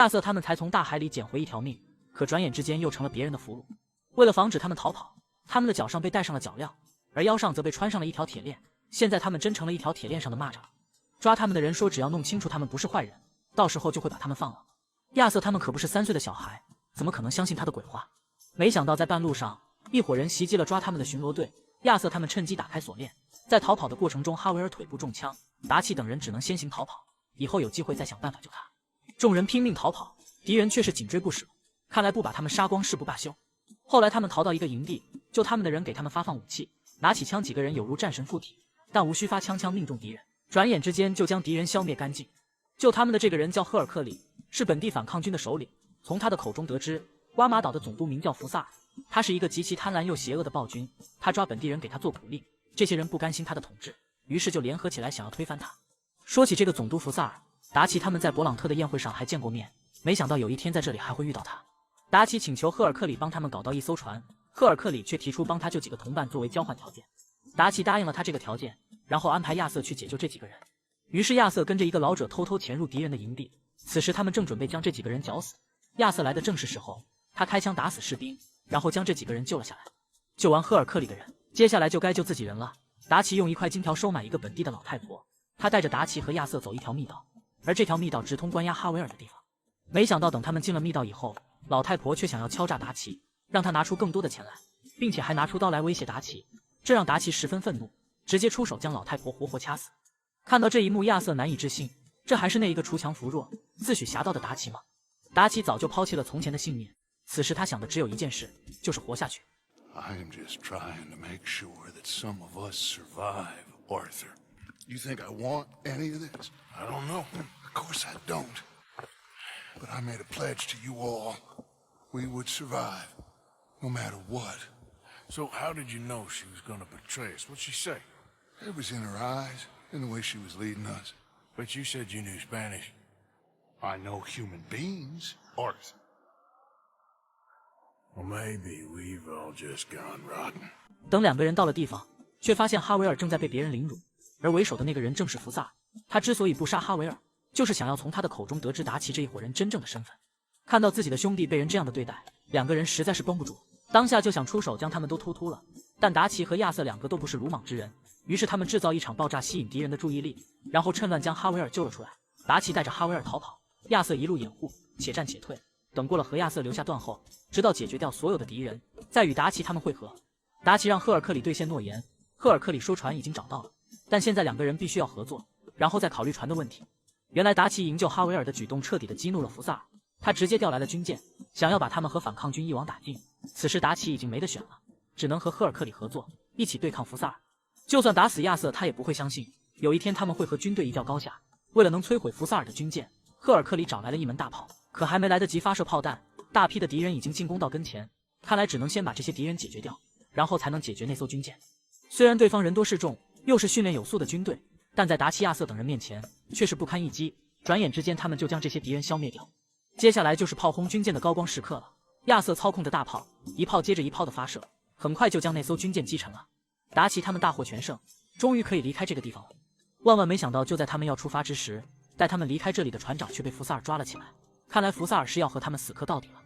亚瑟他们才从大海里捡回一条命，可转眼之间又成了别人的俘虏。为了防止他们逃跑，他们的脚上被戴上了脚镣，而腰上则被穿上了一条铁链。现在他们真成了一条铁链上的蚂蚱。抓他们的人说，只要弄清楚他们不是坏人，到时候就会把他们放了。亚瑟他们可不是3岁的小孩，怎么可能相信他的鬼话？没想到在半路上，一伙人袭击了抓他们的巡逻队。亚瑟他们趁机打开锁链，在逃跑的过程中，哈维尔腿部中枪，达奇等人只能先行逃跑，以后有机会再想办法救他。众人拼命逃跑，敌人却是紧追不舍，看来不把他们杀光誓不罢休。后来他们逃到一个营地，救他们的人给他们发放武器，拿起枪，几个人有如战神附体，但无需发枪命中敌人，转眼之间就将敌人消灭干净。救他们的这个人叫赫尔克里，是本地反抗军的首领。从他的口中得知，瓜马岛的总督名叫福萨尔，他是一个极其贪婪又邪恶的暴君，他抓本地人给他做苦力，这些人不甘心他的统治，于是就联合起来想要推翻他。说起这个总督福萨尔，达奇他们在勃朗特的宴会上还见过面，没想到有一天在这里还会遇到他。达奇请求赫尔克里帮他们搞到一艘船，赫尔克里却提出帮他救几个同伴作为交换条件。达奇答应了他这个条件，然后安排亚瑟去解救这几个人。于是亚瑟跟着一个老者偷偷潜入敌人的营地，此时他们正准备将这几个人绞死。亚瑟来的正是时候，他开枪打死士兵，然后将这几个人救了下来。救完赫尔克里的人，接下来就该救自己人了。达奇用一块金条收买一个本地的老太婆，他带着达奇和亚瑟走一条密道，而这条密道直通关押哈维尔的地方。没想到等他们进了密道以后，老太婆却想要敲诈达奇，让他拿出更多的钱来，并且还拿出刀来威胁达奇，这让达奇十分愤怒，直接出手将老太婆活活掐死。看到这一幕，亚瑟难以置信，这还是那一个锄强扶弱、自诩侠盗的达奇吗？达奇早就抛弃了从前的信念，此时他想的只有一件事，就是活下去。I am just trying to make sure that some of us survive, Arthur. You think I want any of this? I don't know. Of course I don't. But I made a pledge to you all. We would survive, no matter what. So how did you know she was gonna betray us? What'd she say? It was in her eyes, in the way she was leading us. But you said you knew Spanish. I know human beings, Arthur. Well, maybe we've all just gone rotten. 等两个人到了地方，却发现哈维尔正在被别人凌辱，而为首的那个人正是福萨尔。他之所以不杀哈维尔，就是想要从他的口中得知达奇这一伙人真正的身份。看到自己的兄弟被人这样的对待，两个人实在是绷不住，当下就想出手将他们都突了。但达奇和亚瑟两个都不是鲁莽之人，于是他们制造一场爆炸吸引敌人的注意力，然后趁乱将哈维尔救了出来。达奇带着哈维尔逃跑，亚瑟一路掩护，且战且退。等过了和亚瑟留下断后，直到解决掉所有的敌人，再与达奇他们会合。达奇让赫尔克里兑现诺言，赫尔克里说船已经找到了，但现在两个人必须要合作，然后再考虑船的问题。原来达奇营救哈维尔的举动彻底的激怒了福萨尔，他直接调来了军舰，想要把他们和反抗军一网打尽。此时达奇已经没得选了，只能和赫尔克里合作，一起对抗福萨尔。就算打死亚瑟，他也不会相信有一天他们会和军队一较高下。为了能摧毁福萨尔的军舰，赫尔克里找来了一门大炮，可还没来得及发射炮弹，大批的敌人已经进攻到跟前，看来只能先把这些敌人解决掉，然后才能解决那艘军舰。虽然对方人多势众，又是训练有素的军队，但在达奇、亚瑟等人面前却是不堪一击，转眼之间他们就将这些敌人消灭掉。接下来就是炮轰军舰的高光时刻了，亚瑟操控着大炮，一炮接着一炮的发射，很快就将那艘军舰击沉了。达奇他们大获全胜，终于可以离开这个地方了。万万没想到，就在他们要出发之时，带他们离开这里的船长却被福萨尔抓了起来。看来福萨尔是要和他们死磕到底了。